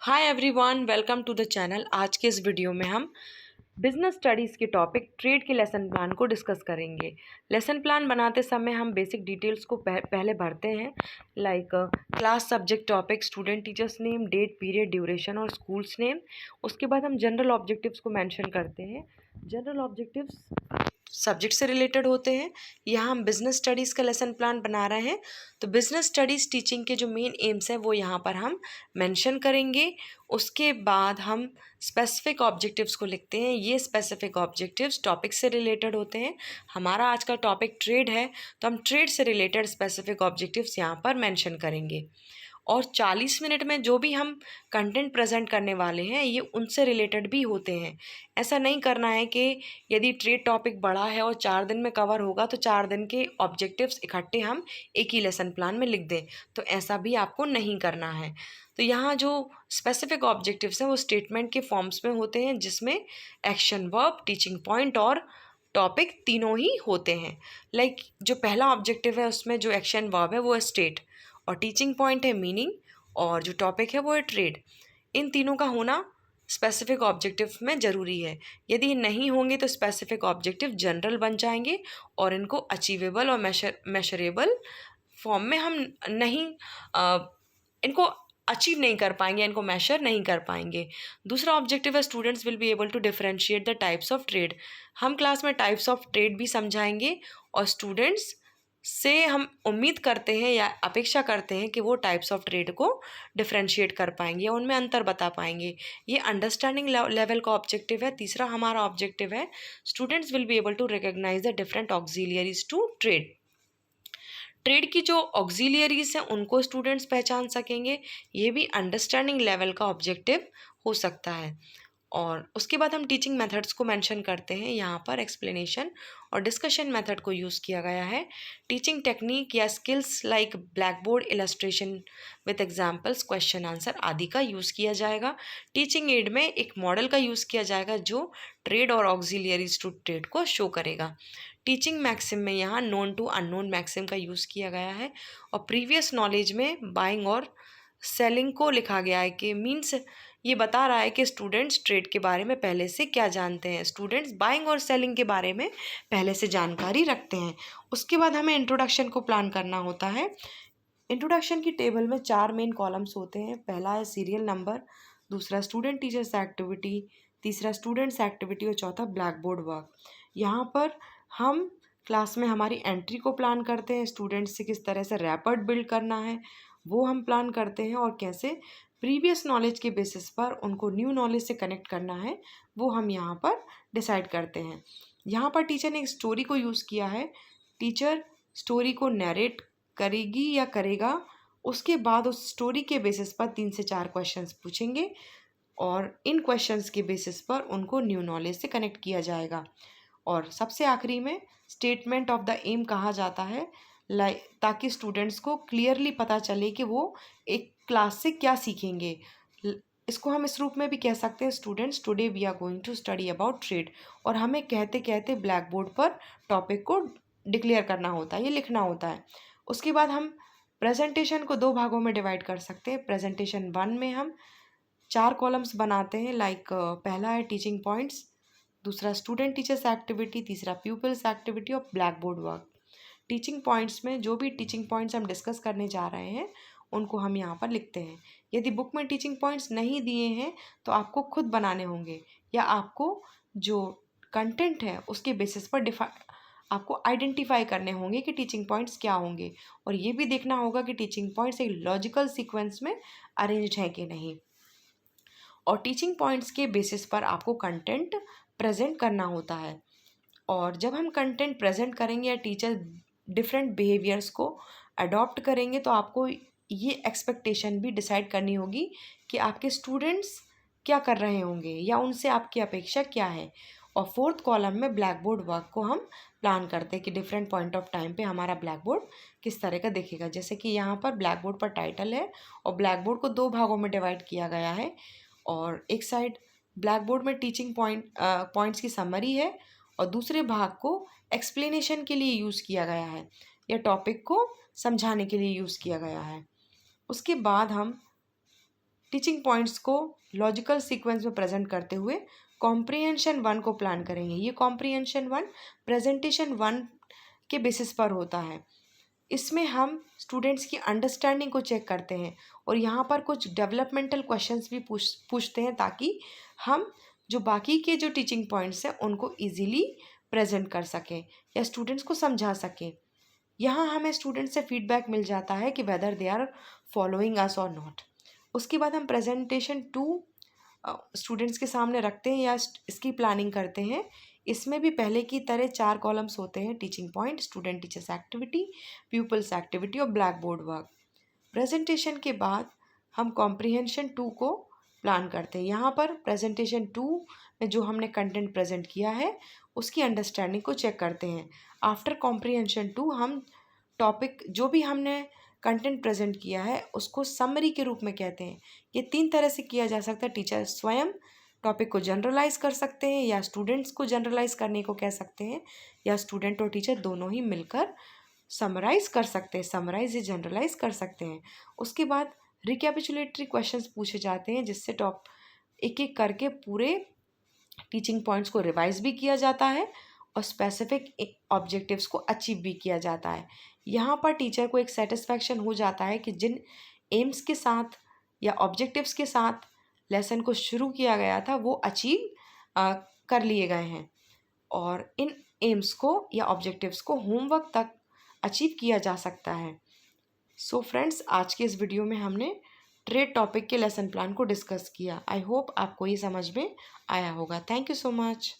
Hi everyone, welcome to the channel. आज के इस वीडियो में हम बिजनेस स्टडीज़ के टॉपिक ट्रेड के लेसन प्लान को डिस्कस करेंगे। लेसन प्लान बनाते समय हम बेसिक डिटेल्स को पहले भरते हैं, like class, subject, topic, student, teacher's name, date, period, duration और स्कूल्स नेम। उसके बाद हम जनरल ऑब्जेक्टिव्स को मेंशन करते हैं। जनरल ऑब्जेक्टिव्स सब्जेक्ट से रिलेटेड होते हैं। यहाँ हम बिजनेस स्टडीज़ का लेसन प्लान बना रहे हैं, तो बिजनेस स्टडीज़ टीचिंग के जो मेन एम्स हैं वो यहाँ पर हम मेंशन करेंगे। उसके बाद हम स्पेसिफिक ऑब्जेक्टिव्स को लिखते हैं। ये स्पेसिफिक ऑब्जेक्टिव्स टॉपिक से रिलेटेड होते हैं। हमारा आज का टॉपिक ट्रेड है, तो हम ट्रेड से रिलेटेड स्पेसिफिक ऑब्जेक्टिव्स यहाँ पर मेंशन करेंगे। और 40 मिनट में जो भी हम कंटेंट प्रेजेंट करने वाले हैं ये उनसे रिलेटेड भी होते हैं। ऐसा नहीं करना है कि यदि ट्रेड टॉपिक बड़ा है और 4 दिन में कवर होगा तो 4 दिन के ऑब्जेक्टिव्स इकट्ठे हम एक ही लेसन प्लान में लिख दें, तो ऐसा भी आपको नहीं करना है। तो यहाँ जो स्पेसिफिक ऑब्जेक्टिव्स हैं वो स्टेटमेंट के फॉर्म्स में होते हैं, जिसमें एक्शन, वर्ब, टीचिंग पॉइंट और टॉपिक तीनों ही होते हैं। लाइक जो पहला ऑब्जेक्टिव है उसमें जो एक्शन वर्ब है वो है स्टेट, और टीचिंग पॉइंट है मीनिंग, और जो टॉपिक है वो है ट्रेड। इन तीनों का होना स्पेसिफिक ऑब्जेक्टिव में ज़रूरी है। यदि नहीं होंगे तो स्पेसिफिक ऑब्जेक्टिव जनरल बन जाएंगे और इनको अचीवेबल और मेशरेबल फॉर्म में हम नहीं इनको अचीव नहीं कर पाएंगे, इनको मेशर नहीं कर पाएंगे। दूसरा ऑब्जेक्टिव है students will be able to differentiate the types of trade. हम क्लास में टाइप्स ऑफ ट्रेड भी समझाएंगे और स्टूडेंट्स से हम उम्मीद करते हैं या अपेक्षा करते हैं कि वो टाइप्स ऑफ ट्रेड को डिफरेंशिएट कर पाएंगे या उनमें अंतर बता पाएंगे। ये अंडरस्टैंडिंग लेवल का ऑब्जेक्टिव है। तीसरा हमारा ऑब्जेक्टिव है students will be able to recognise the different auxiliaries to trade. Trade की जो ऑक्सिलियरीज हैं उनको स्टूडेंट्स पहचान सकेंगे। ये भी अंडरस्टैंडिंग लेवल का ऑब्जेक्टिव हो सकता है। और उसके बाद हम टीचिंग मेथड्स को मेंशन करते हैं। यहाँ पर एक्सप्लेनेशन और डिस्कशन मेथड को यूज़ किया गया है। टीचिंग टेक्निक या skills like black board, illustration with examples, question answer आदि का यूज़ किया जाएगा। टीचिंग एड में एक मॉडल का यूज़ किया जाएगा जो ट्रेड और ऑक्सिलियरीज टू ट्रेड को शो करेगा। टीचिंग मैक्सिम में यहाँ नोन टू अननोन मैक्सिम का यूज़ किया गया है। और प्रीवियस नॉलेज में बाइंग और सेलिंग को लिखा गया है कि मीन्स ये बता रहा है कि स्टूडेंट्स ट्रेड के बारे में पहले से क्या जानते हैं। स्टूडेंट्स बाइंग और सेलिंग के बारे में पहले से जानकारी रखते हैं। उसके बाद हमें इंट्रोडक्शन को प्लान करना होता है। इंट्रोडक्शन की टेबल में 4 मेन कॉलम्स होते हैं। पहला है सीरियल नंबर, दूसरा स्टूडेंट टीचर्स एक्टिविटी, तीसरा स्टूडेंट्स एक्टिविटी और चौथा ब्लैक बोर्ड वर्क। यहाँ पर हम क्लास में हमारी एंट्री को प्लान करते हैं। स्टूडेंट्स से किस तरह से रैपर्ड बिल्ड करना है वो हम प्लान करते हैं, और कैसे प्रीवियस नॉलेज के बेसिस पर उनको न्यू नॉलेज से कनेक्ट करना है वो हम यहाँ पर डिसाइड करते हैं। यहाँ पर टीचर ने एक स्टोरी को यूज़ किया है। टीचर स्टोरी को नरेट करेगी या करेगा, उसके बाद उस स्टोरी के बेसिस पर 3 से 4 क्वेश्चंस पूछेंगे और इन क्वेश्चंस के बेसिस पर उनको न्यू नॉलेज से कनेक्ट किया जाएगा। और सबसे आखिरी में स्टेटमेंट ऑफ द एम कहा जाता है, ताकि स्टूडेंट्स को क्लियरली पता चले कि वो एक क्लास से क्या सीखेंगे। इसको हम इस रूप में भी कह सकते हैं, students today we are going to study about trade. और हमें कहते कहते ब्लैक बोर्ड पर टॉपिक को डिक्लेयर करना होता है, ये लिखना होता है। उसके बाद हम प्रेजेंटेशन को 2 भागों में डिवाइड कर सकते हैं। प्रेजेंटेशन 1 में हम 4 कॉलम्स बनाते हैं। लाइक पहला है टीचिंग पॉइंट्स, दूसरा स्टूडेंट टीचर्स एक्टिविटी, तीसरा प्यूपल्स एक्टिविटी और black board work. Teaching points में जो भी टीचिंग पॉइंट्स हम डिस्कस करने जा रहे हैं उनको हम यहाँ पर लिखते हैं। यदि बुक में टीचिंग पॉइंट्स नहीं दिए हैं तो आपको खुद बनाने होंगे, या आपको जो कंटेंट है उसके बेसिस पर आपको आइडेंटिफाई करने होंगे कि टीचिंग पॉइंट्स क्या होंगे। और ये भी देखना होगा कि टीचिंग पॉइंट्स एक लॉजिकल सीक्वेंस में अरेंज्ड हैं कि नहीं। और टीचिंग पॉइंट्स के बेसिस पर आपको कंटेंट प्रेजेंट करना होता है। और जब हम कंटेंट प्रेजेंट करेंगे या टीचर डिफरेंट बिहेवियर्स को अडॉप्ट करेंगे तो आपको ये एक्सपेक्टेशन भी डिसाइड करनी होगी कि आपके स्टूडेंट्स क्या कर रहे होंगे या उनसे आपकी अपेक्षा क्या है। और 4th कॉलम में ब्लैक बोर्ड वर्क को हम प्लान करते हैं कि डिफरेंट पॉइंट ऑफ टाइम पे हमारा ब्लैक बोर्ड किस तरह का दिखेगा। जैसे कि यहाँ पर ब्लैक बोर्ड पर टाइटल है और ब्लैक बोर्ड को 2 भागों में डिवाइड किया गया है। और एक साइड ब्लैक बोर्ड में टीचिंग पॉइंट्स की समरी है और दूसरे भाग को एक्सप्लेनेशन के लिए यूज़ किया गया है या टॉपिक को समझाने के लिए यूज़ किया गया है। उसके बाद हम टीचिंग पॉइंट्स को लॉजिकल सीक्वेंस में प्रेजेंट करते हुए कॉम्प्रिहेंशन 1 को प्लान करेंगे। ये कॉम्प्रिहेंशन 1 प्रेजेंटेशन 1 के बेसिस पर होता है। इसमें हम स्टूडेंट्स की अंडरस्टैंडिंग को चेक करते हैं और यहाँ पर कुछ डेवलपमेंटल क्वेश्चंस भी पूछते हैं ताकि हम जो बाकी के जो टीचिंग पॉइंट्स हैं उनको इजीली प्रेजेंट कर सकें या स्टूडेंट्स को समझा सकें। यहाँ हमें स्टूडेंट से फीडबैक मिल जाता है कि whether they are following us or not. उसके बाद हम प्रेजेंटेशन 2 स्टूडेंट्स के सामने रखते हैं या इसकी प्लानिंग करते हैं। इसमें भी पहले की तरह 4 कॉलम्स होते हैं, teaching point, student teachers activity, people's activity और ब्लैक बोर्ड वर्क। प्रेजेंटेशन के बाद हम कॉम्प्रिहेंशन 2 को प्लान करते हैं। यहाँ पर प्रेजेंटेशन 2 में जो हमने कंटेंट प्रेजेंट किया है उसकी अंडरस्टैंडिंग को चेक करते हैं। आफ्टर कॉम्प्रिहेंशन 2 हम टॉपिक जो भी हमने कंटेंट प्रेजेंट किया है उसको समरी के रूप में कहते हैं। ये 3 तरह से किया जा सकता है। टीचर स्वयं टॉपिक को जनरलाइज कर सकते हैं या स्टूडेंट्स को जनरलाइज करने को कह सकते हैं या स्टूडेंट और टीचर दोनों ही मिलकर समराइज कर सकते हैं, समराइज या जनरलाइज कर सकते हैं। उसके बाद रिकैपिचुलेटरी क्वेश्चंस पूछे जाते हैं जिससे एक एक करके पूरे टीचिंग पॉइंट्स को रिवाइज भी किया जाता है और स्पेसिफिक ऑब्जेक्टिव्स को अचीव भी किया जाता है। यहाँ पर टीचर को एक सेटिस्फैक्शन हो जाता है कि जिन एम्स के साथ या ऑब्जेक्टिव्स के साथ लेसन को शुरू किया गया था वो अचीव कर लिए गए हैं और इन एम्स को या ऑब्जेक्टिव्स को होमवर्क तक अचीव किया जा सकता है। सो फ्रेंड्स, आज के इस वीडियो में हमने ट्रेड टॉपिक के लेसन प्लान को डिस्कस किया। आई होप आपको ये समझ में आया होगा। Thank you so much.